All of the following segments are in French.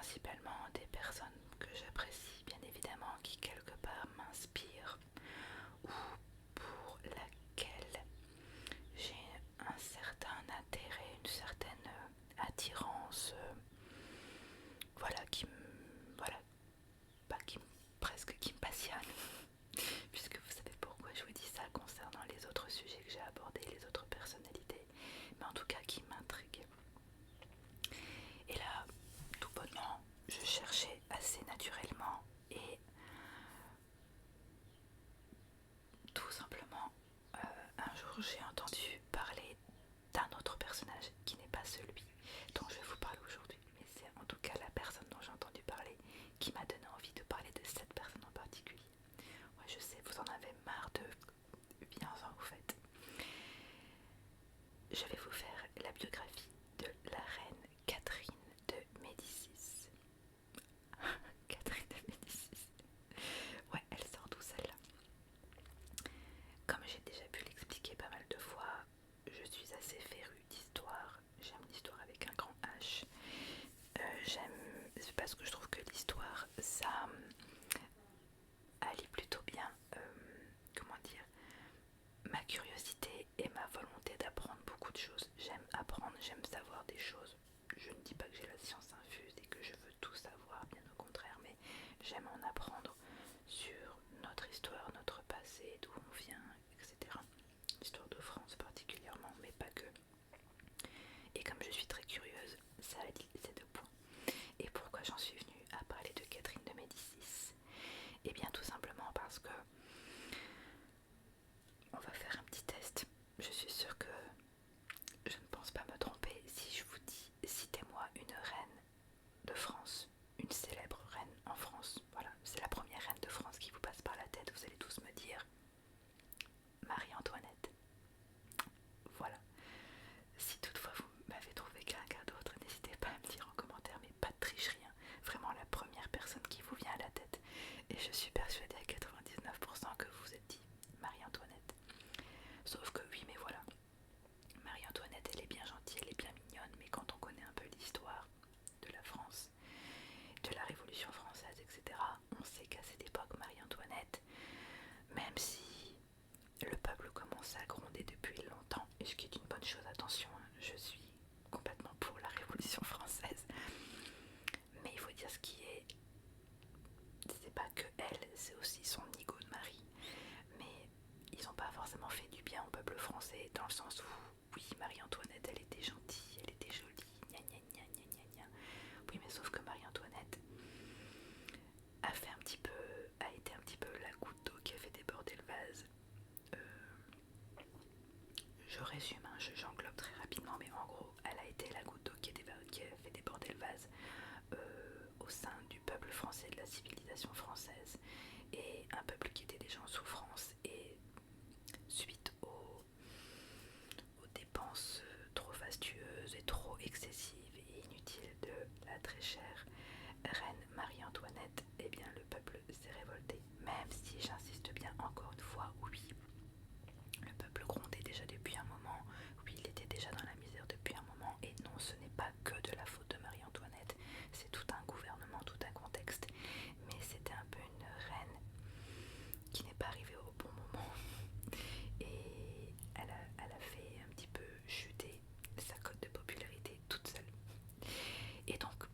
principalement des personnes que j'apprécie bien évidemment, qui quelque part m'inspirent ou pour laquelle j'ai un certain intérêt, une certaine attirance, voilà, voilà, pas qui me, presque qui me passionne, puisque vous savez pourquoi je vous dis ça concernant les autres sujets que j'ai abordés, les autres personnalités, mais en tout cas qui m'intriguent. Et là, tout bonnement, je cherchais assez naturellement et tout simplement, un jour j'ai entendu parler d'un autre personnage qui n'est pas celui dont je vais vous parler aujourd'hui, mais c'est en tout cas la personne dont j'ai entendu parler qui m'a donné envie de parler de cette personne en particulier. Ouais, je sais, vous en avez marre de bien-en vous faites. Je vais vous faire la biographie de la reine Catherine de Médicis. Catherine de Médicis. Ouais, elle sort d'où celle-là? Comme j'ai déjà pu l'expliquer pas mal de fois, je suis assez férue d'histoire. J'aime l'histoire avec un grand H. C'est parce que je trouve que l'histoire, ça allie plutôt bien, comment dire, ma curiosité et ma volonté d'apprendre beaucoup de choses. J'aime apprendre, j'aime savoir des choses. Je ne dis pas que j'ai la science infuse et que je veux tout savoir, bien au contraire, mais j'aime en apprendre sur notre histoire, notre passé, d'où on vient, etc. L'histoire de France particulièrement, mais pas que. Et comme je suis très curieuse, ça allie ces deux points. Et pourquoi j'en suis venue à parler de Catherine de Médicis? Eh bien tout simplement parce que on va faire un petit test. Je suis sûre que je ne pense pas me tromper si je vous dis citez-moi une reine de France, une célèbre reine en France. Voilà, c'est la première reine de France qui vous passe par la tête. Vous allez tous me dire Marie-Antoinette. Voilà. Si toutefois vous m'avez trouvé quelqu'un d'autre, n'hésitez pas à me dire en commentaire, mais pas de tricherie, hein. Vraiment la première personne qui vous vient à la tête. Et je suis persuadée à 99% que vous vous êtes dit Marie-Antoinette. Sauf que oui, mais voilà. Marie-Antoinette, elle est bien gentille, elle est bien mignonne, mais quand on connaît un peu l'histoire de la France, de la Révolution française, etc., on sait qu'à cette époque, Marie-Antoinette, même si le peuple commençait à gronder depuis longtemps, et ce qui est une bonne chose, attention, hein, je suis complètement pour la Révolution française, mais il faut dire ce qui est, c'est pas que elle, c'est aussi son ego de mari, mais ils n'ont pas forcément fait du bien au peuple français, dans le sens où, oui, Marie-Antoinette, elle était gentille, elle était jolie, gna gna gna gna gna gna. Oui, mais sauf que Marie-Antoinette a été un petit peu la goutte d'eau qui a fait déborder le vase. Je résume, hein, j'englobe très rapidement, mais en gros, elle a été la goutte d'eau qui a fait déborder le vase au sein du peuple français, de la civilisation française, et un peuple qui était déjà en souffrance, et suite aux dépenses trop fastueuses et trop excessives et inutiles de la très chère reine Marie-Antoinette, eh bien le peuple s'est révolté. Même si j'insiste bien encore une fois, oui, le peuple grondait déjà depuis un moment, oui, il était déjà dans la misère depuis un moment, et non, ce n'est pas que de la faute de Marie-Antoinette, c'est tout un gouvernement, tout un contexte, mais c'était un peu une reine qui n'est pas arrivée au bon moment, et elle a fait un petit peu chuter sa cote de popularité toute seule. Et donc,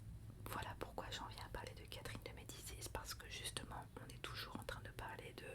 voilà pourquoi j'en viens à parler de Catherine de Médicis, parce que justement, on est toujours en train de parler de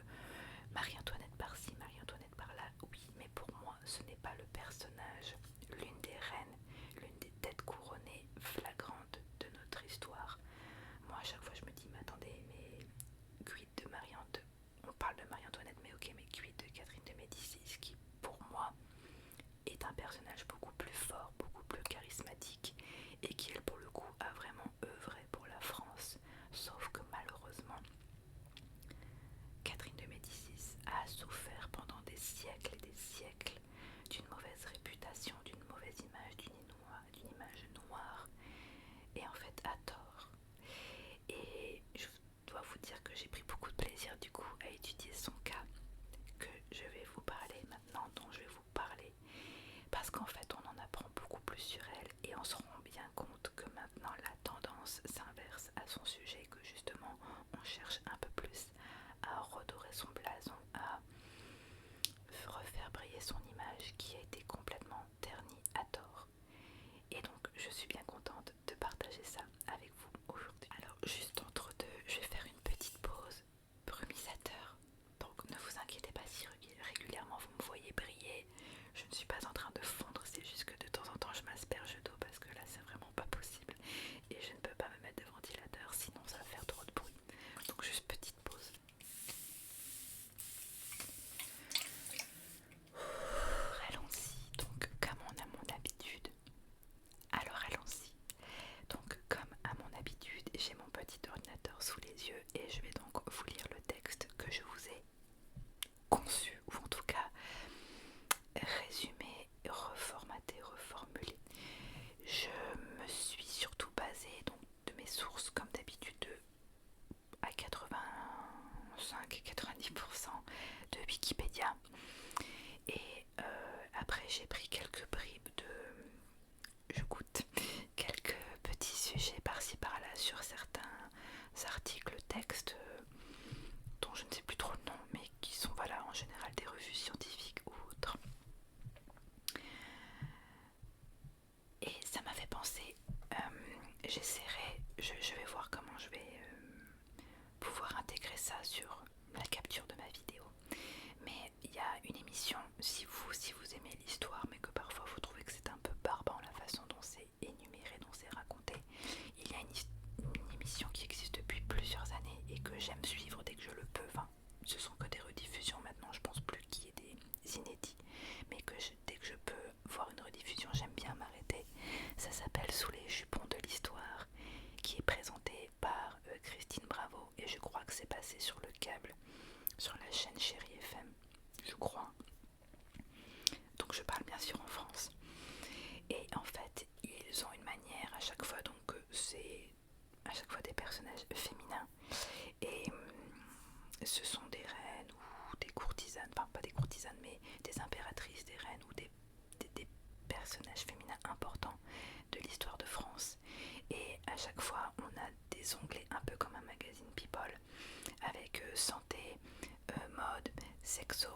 textes dont je ne sais plus trop le nom, mais qui sont voilà, en général des revues scientifiques ou autres. Et ça m'a fait penser, je vais voir comment je vais pouvoir intégrer ça sur la capture de ma vidéo. Mais il y a une émission, si vous aimez l'histoire, mais que parfois vous trouvez que c'est un peu barbant la façon dont c'est énuméré, dont c'est raconté, il y a une émission qui existe depuis plusieurs années et que j'aime suivre dès que je le peux. Enfin, ce sont que des rediffusions maintenant, je pense plus qu'il y ait des inédits, mais dès que je peux voir une rediffusion, j'aime bien m'arrêter. Ça s'appelle Sous les jupons de l'histoire, qui est présenté par Christine Bravo, et je crois que c'est passé sur le câble, sur la chaîne Chérie FM, je crois. Donc je parle bien sûr en France. Et en fait, ils ont une manière à chaque fois, donc c'est à chaque fois des personnages féminins. Et ce sont des reines ou des courtisanes, enfin pas des courtisanes, mais des impératrices, des reines ou des personnages féminins importants de l'histoire de France. Et à chaque fois, on a des onglets un peu comme un magazine People, avec santé, mode, sexo,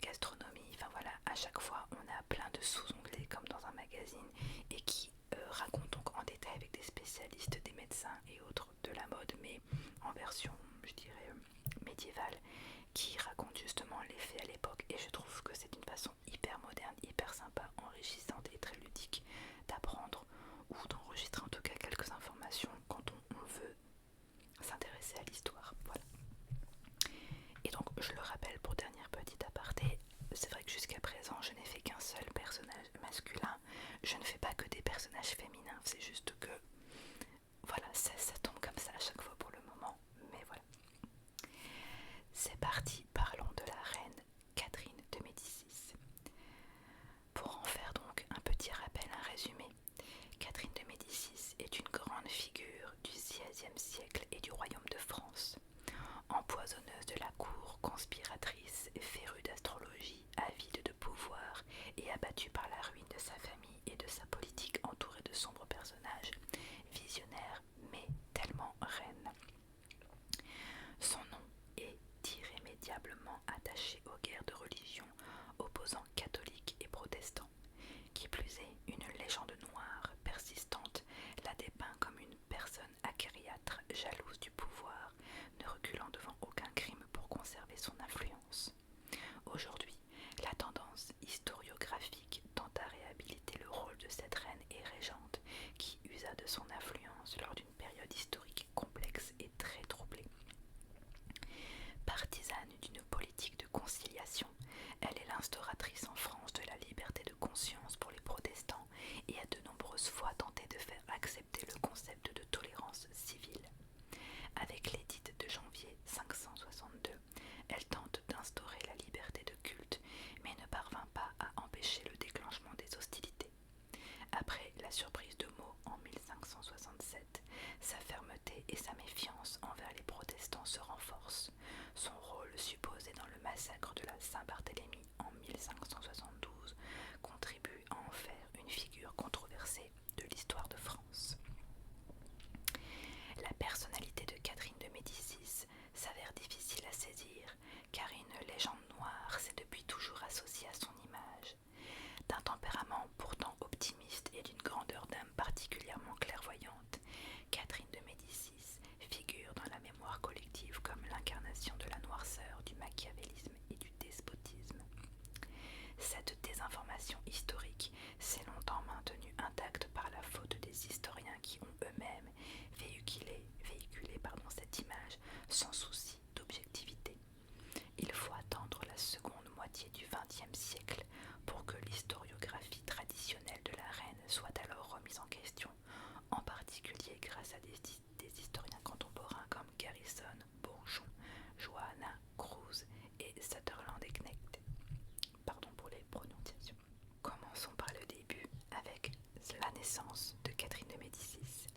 gastronomie, enfin voilà, à chaque fois on a plein de sous-onglets comme dans un magazine et qui racontent donc en détail avec des spécialistes, des médecins et autres de la mode, mais en version, je dirais, médiévale, qui racontent justement les faits à l'époque. Et je trouve que c'est une façon hyper moderne, hyper sympa, enrichissante et très ludique d'apprendre ou d'enregistrer en tout cas quelques informations quand on veut s'intéresser à l'histoire. Voilà. Et donc je le rappelle pour dernière petite aparté, c'est vrai que jusqu'à présent je n'ai fait qu'un seul personnage masculin, je ne fais pas que des personnages féminins, c'est juste que voilà, ça tombe comme ça à chaque fois pour le moment, mais voilà. C'est parti, parlons de la reine Catherine de Médicis. Pour en faire donc un petit rappel, un résumé, Catherine de Médicis est une grande figure du XVIe siècle et du royaume de France. Empoisonneuse de la cour, conspiratrice, férue d'astrologie, avide de pouvoir et abattue par la ruine de sa famille et de sa politique entourée de sombres personnages, visionnaire mais tellement reine. Son nom est irrémédiablement attaché aux guerres de religion opposant catholiques et protestants. Qui plus est, une légende noire persistante la dépeint comme une personne acariâtre, jalouse du pouvoir, ne reculant devant aucun crime pour conserver son influence. Aujourd'hui, la tendance historiographique tend à réhabiliter le rôle de cette reine et régente qui usa de son influence lors d'une période historique complexe et très troublée. Partisane d'une politique de conciliation, elle est l'instauratrice en France de la liberté de conscience pour les protestants et a de nombreuses fois tenté de faire accepter le concept de tolérance civile. Avec l'édit de janvier 562, elle tente d'instaurer la liberté de culte, mais ne parvint pas à empêcher le déclenchement des hostilités. Après la surprise de Meaux en 1567, sa fermeté et sa méfiance envers les protestants se renforcent. Son rôle supposé dans le massacre de la Saint-Barthélemy en 1572 contribue à en faire une figure controversée de l'histoire de France. La personnalité de Catherine de Médicis s'avère difficile à saisir, car une légende noire s'est depuis toujours associée à son image. D'un tempérament pourtant optimiste et d'une grandeur d'âme particulièrement clairvoyante, Catherine de Médicis figure dans la mémoire collective comme l'incarnation de la noirceur, du machiavélisme et du despotisme. Cette désinformation historique s'est longtemps maintenue intacte par la faute des historiens qui ont eux-mêmes véhiculé cette image sans souci d'objectivité. Il faut attendre la seconde moitié du XXe siècle pour que l'historiographie traditionnelle de la reine soit alors remise en question, en particulier grâce à des historiens contemporains comme Garrison, Bourgeon, Johanna Cruz et Sutherland et Knecht. Pardon pour les prononciations. Commençons par le début avec la naissance de Catherine de Médicis.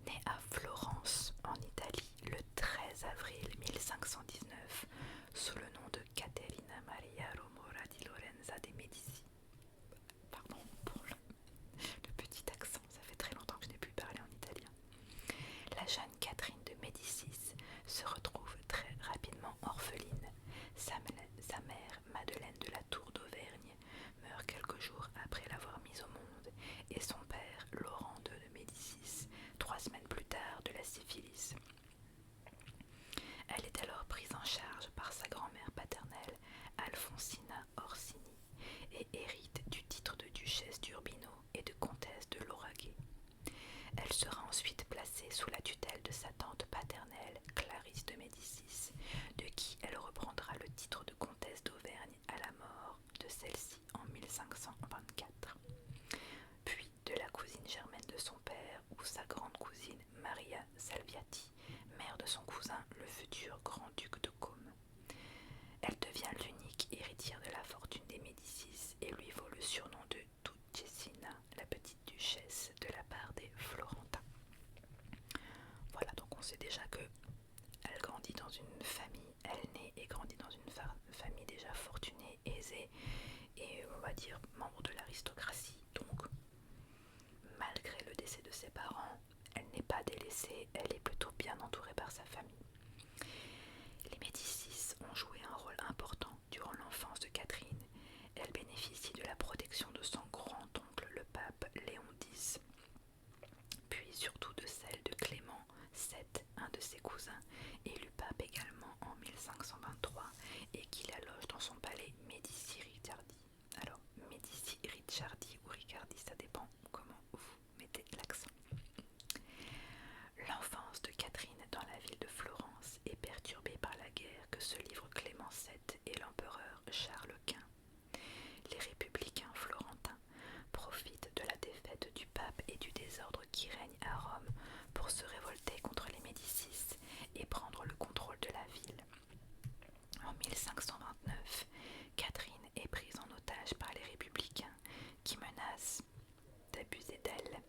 Née à Florence, en Italie, le 13 avril 1519, sous le nom de Caterina Maria Romora di Lorenza de Medici. Pardon pour le petit accent, ça fait très longtemps que je n'ai plus parlé en italien. Maria Salviati, mère de son cousin, le futur grand-duc de Côme. Elle devient l'unique héritière de la fortune des Médicis et lui vaut le surnom de Duchessina, la petite duchesse, de la part des Florentins. Voilà, donc on sait déjà que elle grandit dans une famille, elle naît et grandit dans une famille déjà fortunée, aisée et on va dire membre de l'aristocratie. Donc malgré le décès de ses parents, elle n'est pas délaissée, elle est plutôt bien entourée par sa famille. Les Médicis ont joué un rôle important durant l'enfance de Catherine. Elle bénéficie de la protection de son grand-oncle, le pape Léon X, puis surtout de celle de Clément VII, un de ses cousins, élu pape également en 1523 et qui la loge dans son palais Médicis-Ricciardi. Alors, Médicis-Ricciardi ou Ricciardi, ça dépend comment vous mettez l'accent. L'enfance de Catherine dans la ville de Florence est perturbée par la guerre que se livrent Clément VII et l'empereur Charles Quint. Les républicains florentins profitent de la défaite du pape et du désordre qui règne à Rome pour se révolter contre les Médicis et prendre le contrôle de la ville. En 1529, Catherine est prise en otage par les républicains qui menacent d'abuser d'elle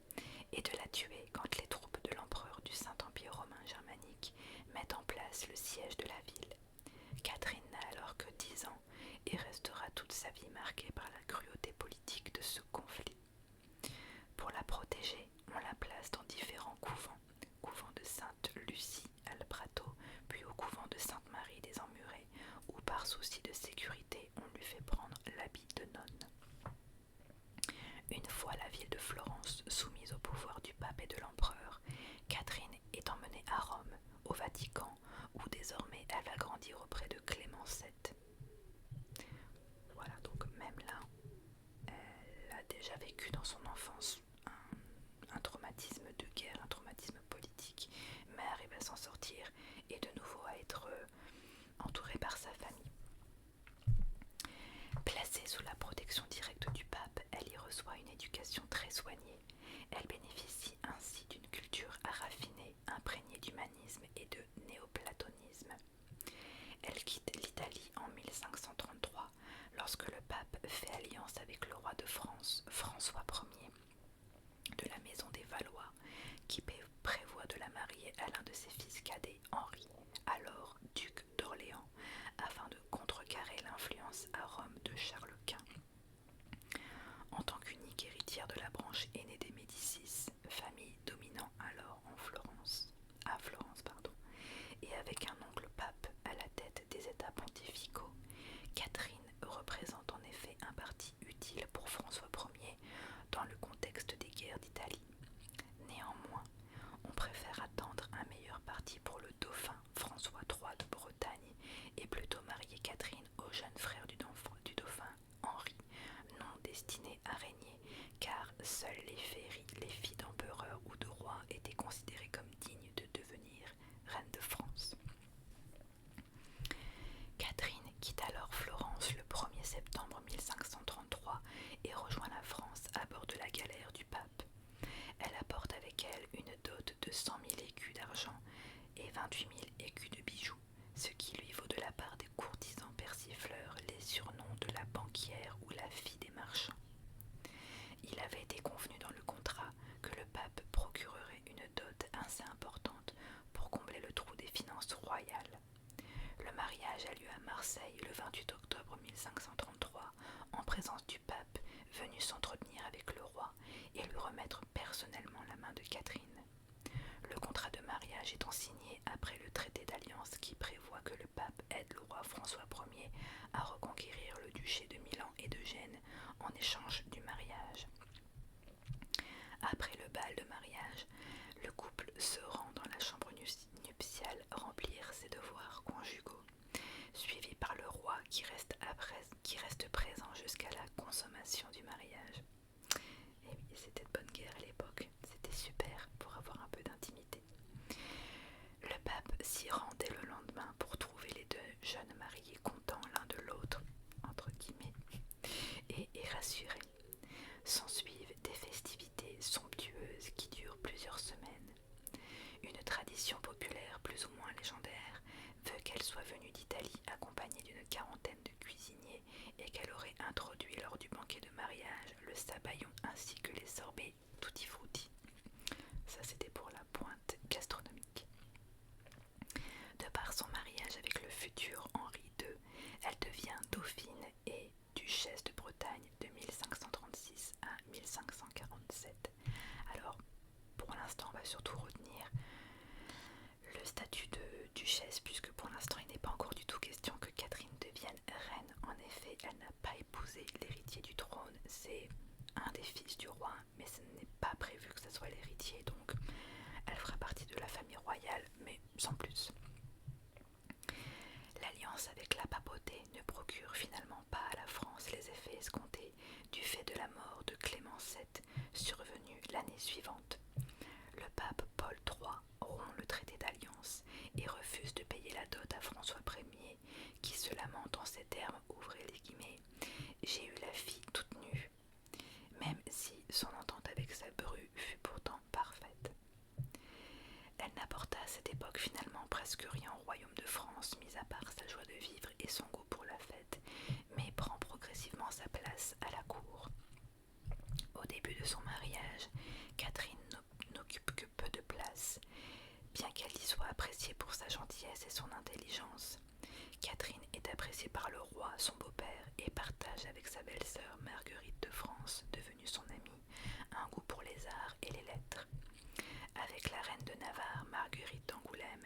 et de la tuer quand les troupes de l'empereur du Saint-Empire romain germanique mettent en place le siège de la ville. Catherine n'a alors que 10 ans et restera toute sa vie marquée par la cruauté politique de ce conflit. Pour la protéger, on la place dans différents couvents, couvent de Sainte-Lucie al Prato, puis au couvent de Sainte-Marie des Emmurés, où par souci de sécurité, on lui fait prendre l'habit de nonne. Une fois la ville de Florence soumise au pouvoir du pape et de l'empereur, Catherine est emmenée à Rome, au Vatican, où désormais elle va grandir auprès de Clément VII. Voilà, donc même là, elle a déjà vécu dans son enfance un traumatisme de guerre, un traumatisme politique, mais arrive à s'en sortir et de nouveau à être entourée par sa famille. Placée sous la protection directe du pape, elle y reçoit une éducation très soignée. Elle bénéficie ainsi d'une culture raffinée, imprégnée d'humanisme et de néoplatonisme. Elle quitte l'Italie en 1533 lorsque le pape fait alliance avec le roi de France, François Ier, de la maison des Valois, qui prévoit de la marier à l'un de ses fils cadets, Henri, alors duc d'Orléans, afin de contrecarrer l'influence à Rome de Charles Quint. En tant qu'unique héritière de la branche aînée des Médicis, famille dominant alors à Florence, et avec un oncle pape à la tête des États pontificaux, Catherine représente en effet un parti utile pour François Ier dans le contexte des guerres d'Italie. Néanmoins, on préfère attendre un meilleur parti pour le dauphin François III de Bretagne et plutôt marier Catherine au jeune frère du dauphin Henri, non destiné à régner, car seules les filles d'empereurs ou de rois étaient considérées comme dignes de devenir reine de France. Catherine quitte alors Florence le 1er septembre 1533 et rejoint la France à bord de la galère du pape. Elle apporte avec elle une dot de 100 000 écus d'argent et 28 000 écus de bijoux, ce qui lui vaut de la part des courtisans persifleurs les surnoms de la banquière ou la fille des marchands. Il avait été convenu dans le contrat que le pape procurerait une dot assez importante pour combler le trou des finances royales. Le mariage a lieu à Marseille le 28 octobre 1533 en présence du pape venu s'entretenir avec le roi et lui remettre personnellement la main de Catherine. Le contrat de mariage étant signé après le traité d'alliance qui prévoit que le pape aide le roi François Ier à reconquérir le duché de Milan et de Gênes en échange du mariage. Après le bal de mariage, le couple se rend dans la chambre nuptiale remplir ses devoirs conjugaux, suivi par le roi qui reste présent jusqu'à la consommation du mariage. Et oui, c'était de bonne guerre à l'époque, c'était super pour avoir un peu d'intimité. Le pape s'y rend dès le lendemain pour trouver les deux jeunes mariés contents l'un de l'autre, entre guillemets, et rassurés. S'ensuivent des festivités somptueuses qui durent plusieurs semaines. Elle n'apporta à cette époque finalement presque rien au royaume de France, mis à part sa joie de vivre et son goût pour la fête, mais prend progressivement sa place à la cour. Au début de son mariage, Catherine n'occupe que peu de place, bien qu'elle y soit appréciée pour sa gentillesse et son intelligence. Catherine est appréciée par le roi, son beau-père, et partage avec sa belle-sœur Marguerite de France, devenue son amie, un goût pour les arts et les lettres. Avec la reine de Navarre, Marguerite d'Angoulême,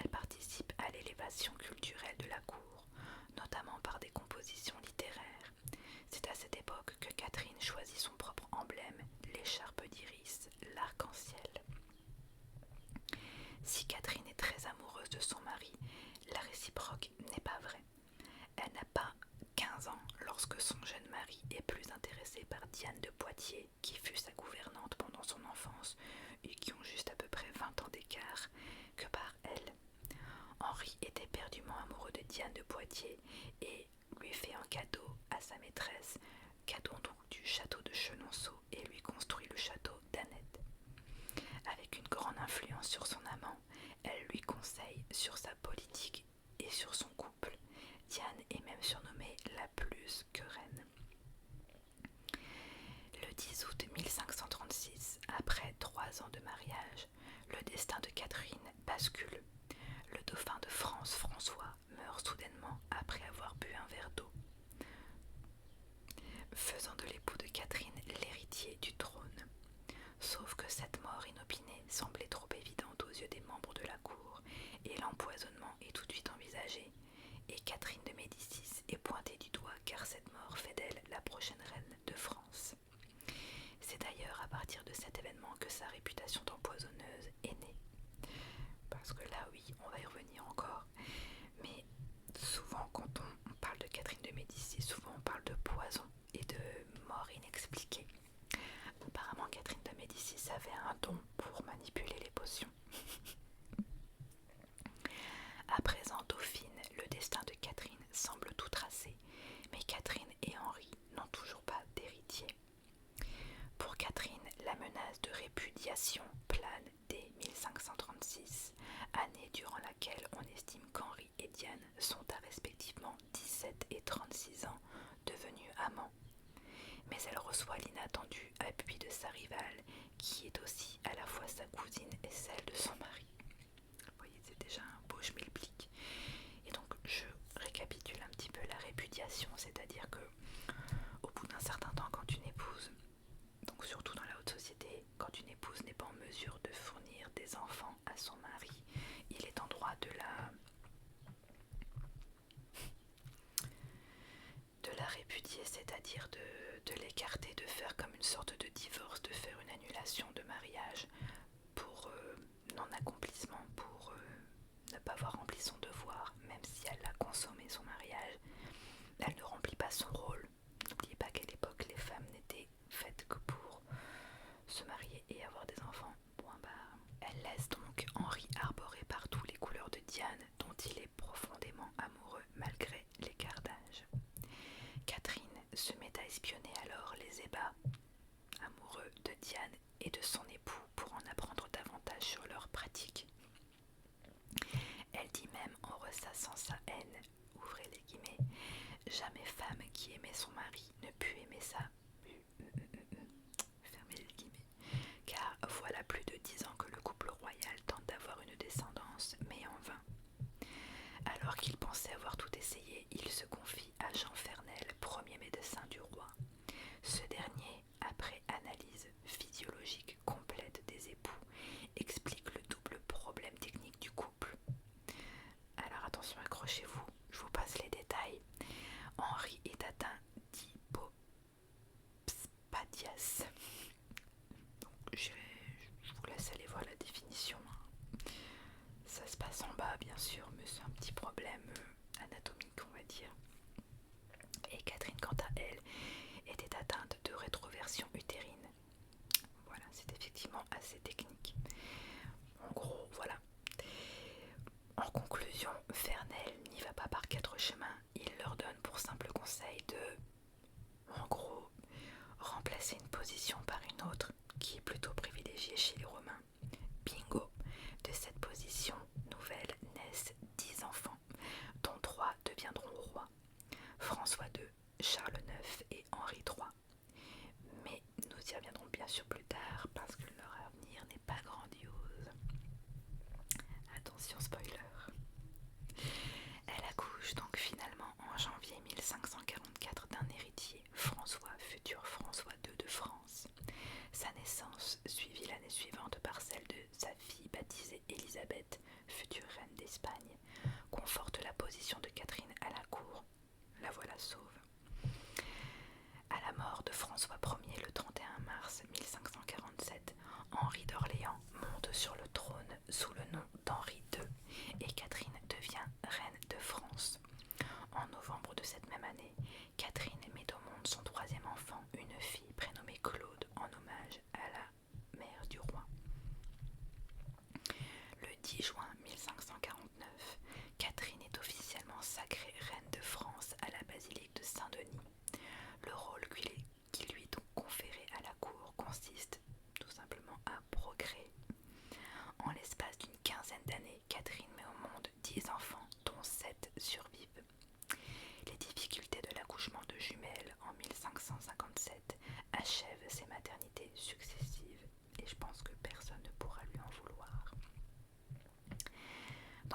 elle participe à l'élévation culturelle de la cour, notamment par des compositions littéraires. C'est à cette époque que Catherine choisit son propre emblème, l'écharpe d'iris, l'arc-en-ciel. Si Catherine est très amoureuse de son mari, la réciproque n'est pas vraie. Elle n'a pas 15 ans lorsque son jeune mari est plus intéressé par Diane de Poitiers, qui fut sa gouvernante pendant son enfance et qui ont juste à peu près 20 ans d'écart, que par elle. Henri est éperdument amoureux de Diane de Poitiers et lui fait un cadeau à sa maîtresse, cadeau donc du château de Chenonceau, et lui construit le château d'Annette. Avec une grande influence sur son amant, elle lui conseille sur sa politique et sur son couple. Diane est même surnommée la plus que reine. Le 10 août 1536, après 3 ans de mariage, le destin de Catherine bascule. Le dauphin de France, François, meurt soudainement après avoir bu un verre d'eau, faisant de l'époux de Catherine l'héritier du trône. Sauf que cette mort inopinée semblait trop évidente aux yeux des membres de la cour, et l'empoisonnement est tout de suite envisagé, et Catherine de Médicis est pointée du doigt car cette mort fait d'elle la prochaine reine de France. C'est d'ailleurs à partir de cet événement que sa réputation d'empoisonneuse est née. Parce que là, oui, on va y revenir encore, mais souvent quand on parle de Catherine de Médicis, souvent on parle de poison et de mort inexpliquée. Apparemment, Catherine de Médicis avait un don pour manipuler les potions. À présent, dauphine, le destin de Catherine semble tout tracé, mais Catherine et Henri n'ont toujours pas d'héritier. Pour Catherine, la menace de répudiation plane dès 1536, année durant laquelle on estime qu'Henri et Diane sont à respectivement 17 et 36 ans devenus amants. Mais elle reçoit l'inattendu appui de sa rivale, qui est aussi à la fois sa cousine et celle de son mari. Vous voyez, c'est déjà un beau schmilblick. Et donc, je récapitule un petit peu la répudiation, c'est-à-dire que au bout d'un certain temps, quand une épouse, donc surtout dans la haute société, quand une épouse n'est pas en mesure de fournir des enfants à son mari, il est en droit de la répudier, c'est-à-dire de l'écarter, de faire comme une sorte de divorce, de faire une annulation de mariage pour non-accomplissement, pour ne pas avoir rempli son devoir, même si elle a consommé son mariage. Elle ne remplit pas son rôle. N'oubliez pas qu'à l'époque, les femmes n'étaient faites que pour se marier et avoir des enfants. Point barre. Elle laisse donc Henri arborer partout les couleurs de Diane, dont il est profondément amoureux malgré l'écart d'âge. Catherine se met à espionner alors les ébats amoureux de Diane et de son époux pour en apprendre davantage sur leurs pratiques. Elle dit même en ressassant sa haine, ouvrez les guillemets, jamais femme qui aimait son mari ne put aimer ça. Fermez les guillemets. Car voilà plus de 10 ans que le couple royal tente d'avoir une descendance, mais en vain. Alors qu'il pensait avoir tout essayé, il se confie à Jean Fernel, premier médecin du roi. Ce dernier, après analyse physiologique complète des époux, explique le double problème technique du couple. Alors attention, accrochez-vous, je vous passe les détails. Henri est atteint d'hypospadias. Donc je vous laisse aller voir la définition. Ça se passe en bas bien sûr, mais c'est un petit problème anatomique, on va dire.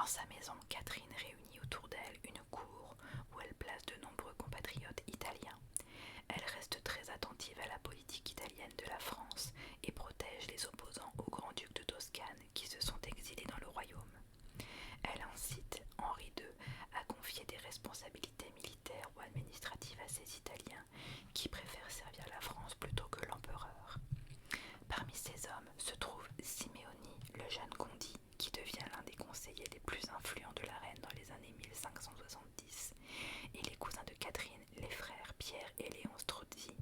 Dans sa maison, Catherine réunit autour d'elle une cour où elle place de nombreux compatriotes italiens. Elle reste très attentive à la politique italienne de la France et protège les opposants au grand-duc de Toscane qui se sont exilés dans le royaume. Elle incite Henri II à confier des responsabilités militaires ou administratives à ces Italiens qui préfèrent servir la France plutôt que l'empereur. Parmi ces hommes se trouve Simeoni, le jeune Gondi, qui devient l'un des conseillers les plus influents de la reine dans les années 1570, et les cousins de Catherine, les frères Pierre et Léon Strozzi,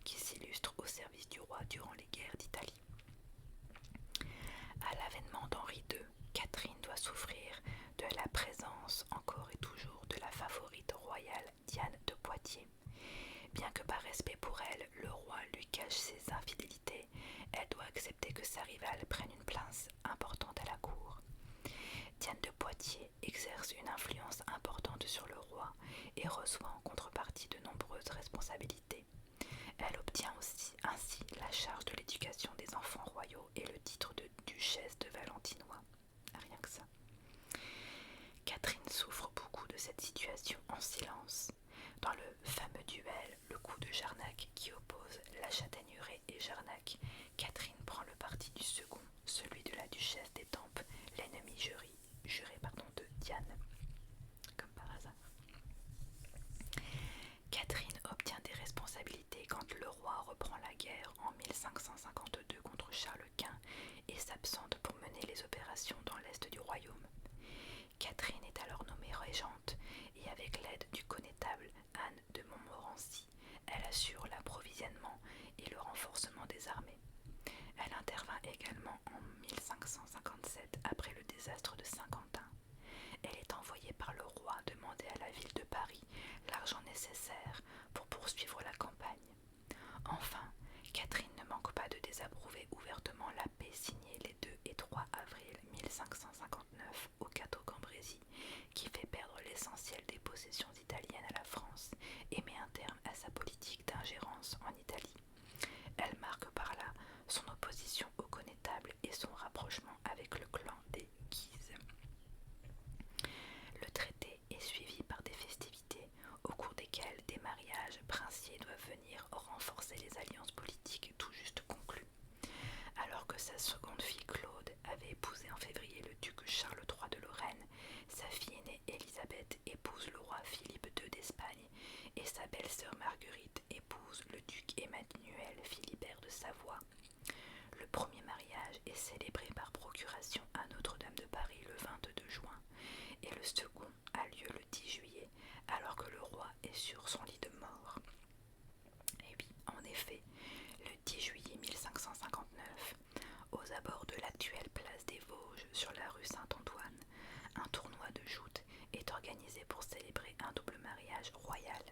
qui s'illustrent au service du roi durant les guerres d'Italie. À l'avènement d'Henri II, Catherine doit souffrir de la présence encore et toujours de la favorite royale Diane de Poitiers. Bien que par respect pour elle, le roi lui cache ses infidélités, elle doit accepter que sa rivale prenne une place importante à la cour. Diane de Poitiers exerce une influence importante sur le roi et reçoit en contrepartie de nombreuses responsabilités. Elle obtient aussi ainsi la charge de l'éducation des enfants royaux et le titre de duchesse de Valentinois. Rien que ça. Catherine souffre beaucoup de cette situation en silence. Dans le fameux duel, le coup de Jarnac qui oppose la Châtaigneraie et Jarnac, Catherine prend le parti du second, celui de la duchesse d'Étampes, l'ennemi juré de Diane, comme par hasard. Catherine obtient des responsabilités quand le roi reprend la guerre en 1552 contre Charles Quint et s'absente pour mener les opérations dans l'est du royaume. Catherine est alors nommée régente et avec l'aide du connétable Anne de Montmorency, elle assure l'approvisionnement et le renforcement des armées. Elle intervint également en 1557 après le désastre de Saint-Quentin. Elle est envoyée par le roi demander à la ville de Paris l'argent nécessaire pour poursuivre la campagne. Enfin, Catherine ne manque pas de désapprouver ouvertement la paix signée les 2 et 3 avril 1559 au Cateau-Cambrésis, qui fait perdre l'essentiel des possessions italiennes à la France et met un terme à sa politique d'ingérence en Italie. Elle marque par là son opposition au connétable et son rapprochement avec le clan des Guise. Le traité est suivi par des festivités au cours desquelles des mariages princiers doivent venir renforcer les alliances politiques tout juste conclues. Alors que sa seconde fille Claude avait épousé en février le duc Charles III de Lorraine, sa fille aînée Élisabeth épouse le roi Philippe II d'Espagne et sa belle-sœur Marguerite épouse le duc Emmanuel Philibert de Savoie. Le premier mariage est célébré par procuration à Notre-Dame de Paris le 22 juin et le second a lieu le 10 juillet alors que le roi est sur son lit de mort. Et oui, en effet, le 10 juillet 1559, aux abords de l'actuelle place des Vosges sur la rue Saint-Antoine, un tournoi de joutes est organisé pour célébrer un double mariage royal.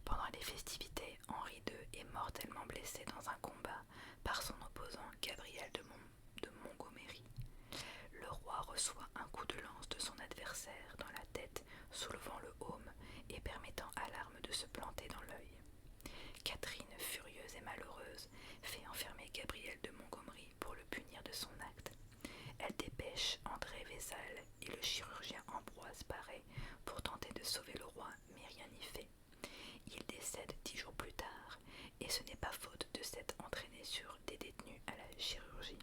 Pendant les festivités, Henri II est mortellement blessé dans un combat par son opposant Gabriel de Montgomery. Le roi reçoit un coup de lance de son adversaire dans la tête, soulevant le aume et permettant à l'arme de se planter dans l'œil. Catherine, furieuse et malheureuse, fait enfermer Gabriel de Montgomery pour le punir de son acte. Elle dépêche André Vézal et le chirurgien Ambroise Paré pour tenter de sauver le roi, mais rien n'y fait. Il décède 10 jours plus tard, et ce n'est pas faute de s'être entraîné sur des détenus à la chirurgie.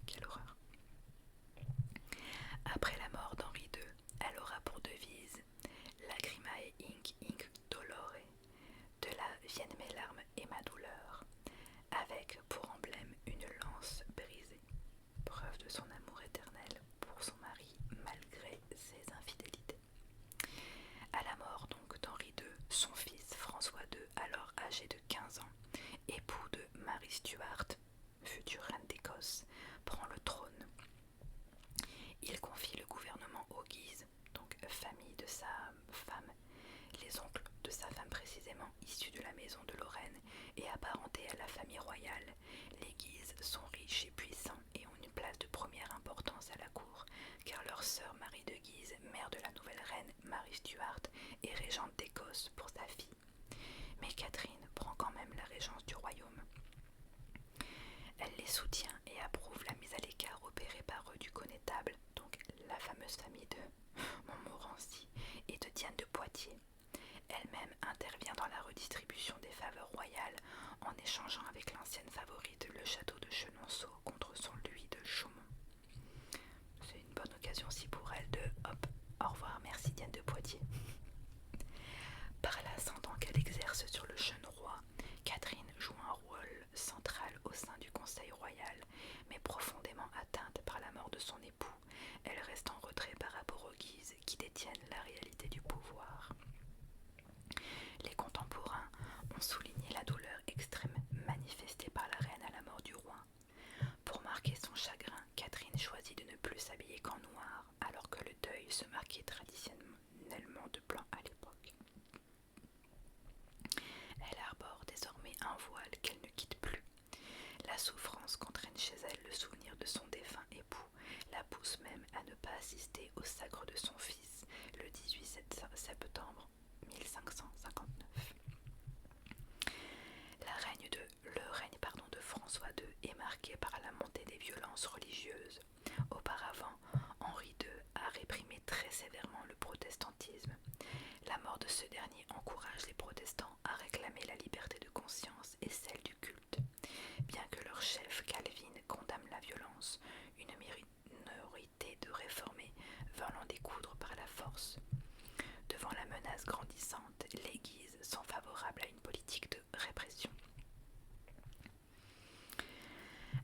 Quelle horreur! Après la mort d'Henri II, elle aura pour devise Lacrimae hinc dolore, de là viennent mes larmes et ma douleur, avec pour emblème une lance brisée, preuve de son amour éternel pour son mari malgré ses infidélités. À la mort donc d'Henri II, son fils François II, alors âgé de 15 ans, époux de Marie Stuart, future reine d'Écosse, prend le trône. Il confie le gouvernement aux Guise, donc famille de sa femme, les oncles de sa femme précisément, issus de la maison de Lorraine et apparentés à la famille royale. Les Guise sont riches et puissants et ont une place de première importance à la cour, car leur sœur Marie de Guise, mère de la nouvelle reine Marie Stuart, est régente d'Écosse pour sa fille. Mais Catherine prend quand même la régence du royaume. Elle les soutient et approuve la mise à l'écart opérée par eux du connétable, donc chez elle le souvenir de son défunt époux la pousse même à ne pas assister au sacre de son fils le 18 septembre 1559. Le règne de François II est marqué par la montée des violences religieuses. Auparavant, Henri II a réprimé très sévèrement le protestantisme. La mort de ce dernier encourage les protestants à réclamer la liberté de conscience et celle du culte. Bien que leur chef Calvin condamne la violence, une minorité de réformés veulent en découdre par la force. Devant la menace grandissante, les Guises sont favorables à une politique de répression.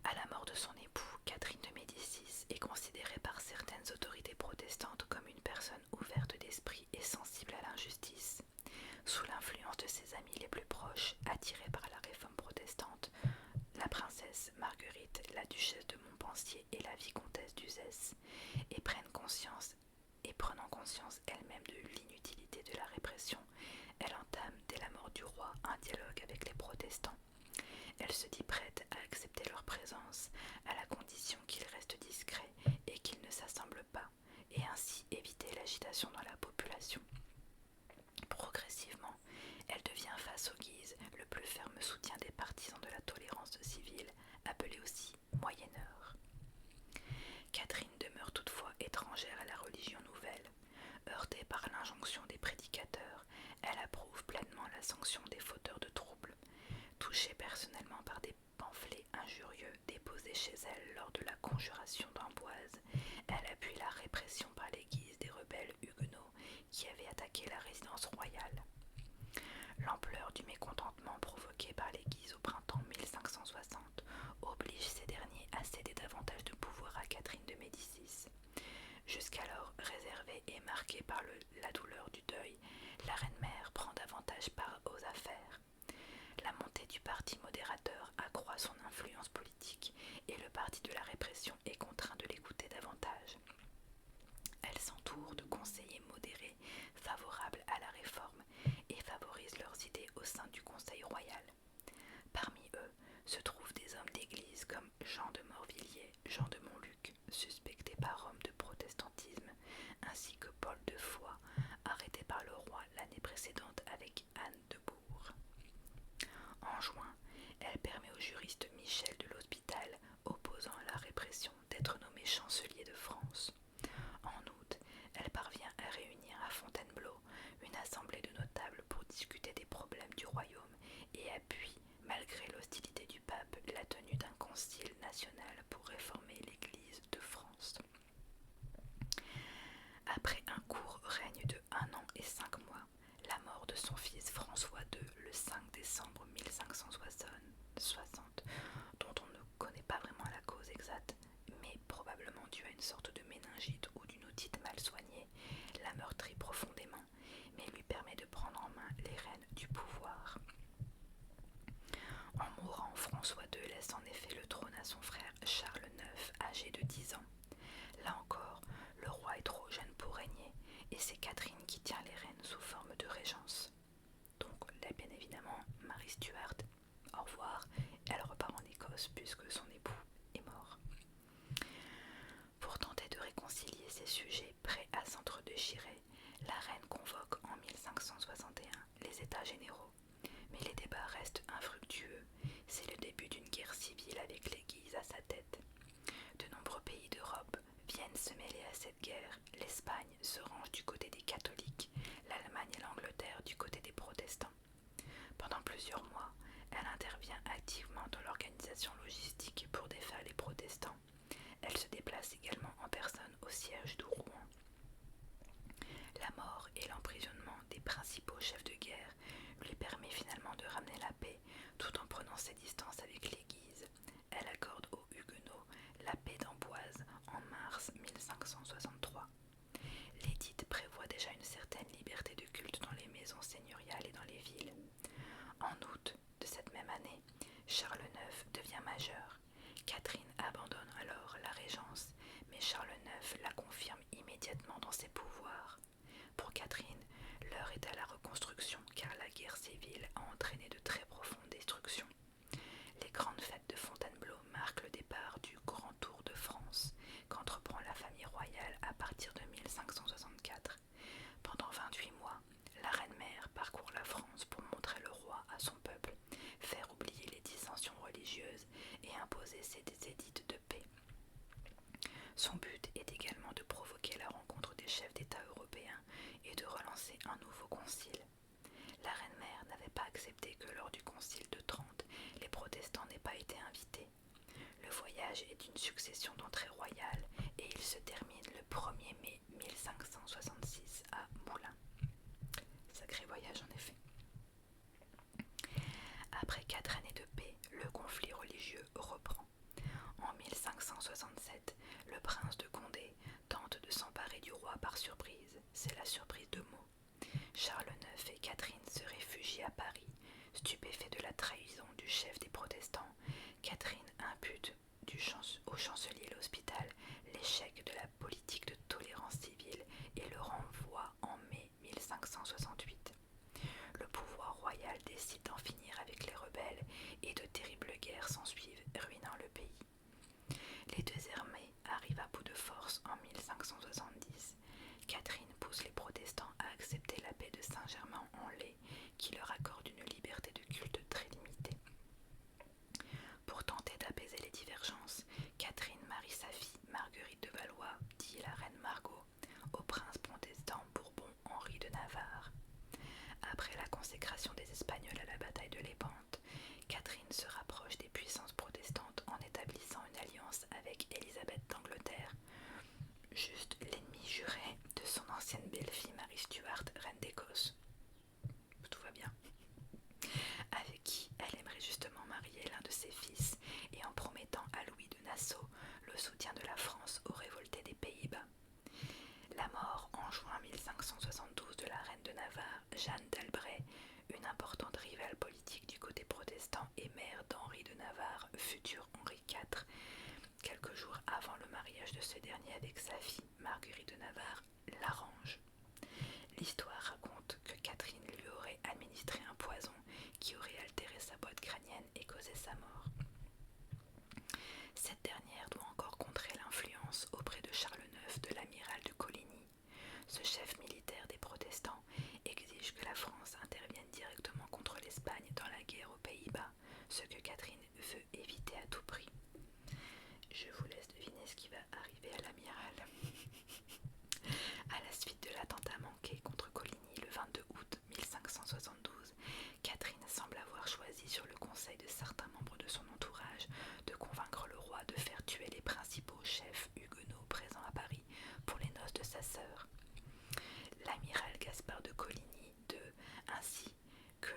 À la mort de son époux, Catherine de Médicis est considérée par certaines autorités protestantes comme une personne ouverte d'esprit et sensible à l'injustice. Sous l'influence de ses amis les plus proches, attirée par la réforme protestante, la princesse Marguerite, la duchesse de Montpensier et la vicomtesse d'Uzès, et prenant conscience elle-même de l'inutilité de la répression, elle entame dès la mort du roi un dialogue avec les protestants. Elle se dit prête à accepter leur présence, à la condition qu'ils restent discrets et qu'ils ne s'assemblent pas, et ainsi éviter l'agitation dans la population. Progressivement, elle devient face aux Guises le plus ferme soutien des partisans de la tolérance civile, appelée aussi Moyenheure. Catherine demeure toutefois étrangère à la religion nouvelle. Heurtée par l'injonction des prédicateurs, elle approuve pleinement la sanction des fauteurs de troubles. Touchée personnellement par des pamphlets injurieux déposés chez elle lors de la conjuration d'Amboise, elle appuie la répression par les Guises des rebelles huguenots qui avaient attaqué la résidence royale. L'ampleur du mécontentement provoqué par les Guises au printemps 1560 oblige ces derniers à céder davantage de pouvoir à Catherine de Médicis. Jusqu'alors réservée et marquée par la douleur du deuil, la reine-mère prend davantage part aux affaires. La montée du parti modérateur accroît son influence politique et le parti de la répression est contraint de l'écouter davantage. Elle s'entoure de conseillers modérés favorables à la réforme et favorise leurs idées au sein du Conseil royal. Parmi eux se trouvent des hommes d'église comme Jean de Morvilliers, Jean de Montluc, suspecté par Rome de protestantisme, ainsi que Paul de Foix, arrêté par le roi l'année précédente avec Anne de Bourg. En juin, elle permet au juriste Michel de l'Hospital, opposant à la répression, d'être nommé chancelier de France. En août, elle parvient à réunir à Fontainebleau une assemblée de notables pour discuter des problèmes du royaume et appuie, malgré l'hostilité du pape, la tenue d'un concile national pour réformer l'Église de France. Après un court règne de 1 an et 5 mois, la mort de son fils François II le 5 décembre 1560, dont on ne connaît pas vraiment la cause exacte, mais probablement due à une sorte de méningite ou d'une otite mal soignée, la meurtrit profondément, mais lui permet de prendre en main les rênes du pouvoir. En mourant, François II laisse en effet le trône à son frère Charles IX, âgé de 10 ans. Là encore, le roi est trop jeune pour régner, et c'est Catherine qui tient les rênes sous forme de régence. Donc là, bien évidemment, Marie Stuart, au revoir, elle repart en Écosse puisque son époux est mort. Pour tenter de réconcilier ces sujets prêts à s'entre-déchirer, la reine convoque en 1561 les États généraux, mais les débats restent infructueux. C'est le début d'une guerre civile avec les Guises à sa tête. De nombreux pays d'Europe viennent se mêler à cette guerre. L'Espagne se range du côté des catholiques, l'Allemagne et l'Angleterre du côté des protestants. Pendant plusieurs mois, elle intervient activement dans l'organisation logistique pour défaire les protestants. Elle se déplace également en personne au siège de Rouen. La mort et l'emprisonnement des principaux chefs de guerre lui permet finalement de ramener la paix tout en prenant ses distances avec les Guises. Elle accorde aux Huguenots la paix d'Amboise en mars 1563. L'édit prévoit déjà une certaine liberté de culte dans les maisons seigneuriales et dans les villes. En août de cette même année, Charles IX devient majeur. Catherine abandonne alors la régence, mais Charles IX la confirme immédiatement dans ses pouvoirs. Pour Catherine, l'heure est à la reconstruction car la guerre civile a entraîné de très profondes destructions. Les grands Son but est également de provoquer la rencontre des chefs d'État européens et de relancer un nouveau concile. La reine-mère n'avait pas accepté que lors du concile de Trente, les protestants n'aient pas été invités. Le voyage est une succession d'entrées royales et il se termine le 1er mai 1566 à Moulins. Sacré voyage en effet. Après 4 années de paix, le conflit religieux reprend. En 1567, le prince de Condé tente de s'emparer du roi par surprise. C'est la surprise de Meaux. Charles IX et Catherine se réfugient à Paris. Stupéfait de la trahison du chef des protestants, Catherine impute au chancelier l'Hospital l'échec de la politique de tolérance civile et le renvoie en mai 1568. Le pouvoir royal décide d'en finir avec les rebelles et de terribles guerres s'ensuivent, ruinant le pays. Les deux armées arrivent à bout de force en 1570. Catherine pousse les protestants à accepter la paix de Saint-Germain-en-Laye qui leur accorde une liberté de culte très limitée. Pour tenter d'apaiser les divergences, Catherine marie sa fille Marguerite de Valois, dit la reine Margot, au prince protestant Bourbon Henri de Navarre. Après la consécration des Espagnols à la bataille de Lépante, Catherine se rapproche des puissances protestantes en établissant une alliance avec Élisabeth d'Angleterre, juste l'ennemi juré de son ancienne belle-fille Marie Stuart, reine d'Écosse. Tout va bien. Avec qui elle aimerait justement marier l'un de ses fils et en promettant à Louis de Nassau le soutien de la France aux révoltés des Pays-Bas. La mort en juin 1572 de la reine de Navarre, Jeanne d'Albret, une importante rivale politique du côté protestant et mère d'Henri de Navarre, futur Henri IV, quelques jours avant le mariage de ce dernier avec sa fille Marguerite de Navarre, l'arrange. L'histoire raconte que Catherine lui aurait administré un poison qui aurait altéré sa boîte crânienne et causé sa mort. Cette dernière doit encore contrer l'influence auprès de Charles IX de l'amiral de Coligny. Ce chef militaire des protestants exige que la France intervienne directement contre l'Espagne dans la guerre aux Pays-Bas, ce que Catherine veut éviter à tout prix. Je vous laisse deviner ce qui va arriver à l'amiral. À la suite de l'attentat manqué contre Coligny le 22 août 1572, Catherine semble avoir choisi sur le conseil de certains membres de son entourage de convaincre le roi de faire tuer les principaux chefs huguenots présents à Paris pour les noces de sa sœur. L'amiral Gaspard de Coligny ainsi que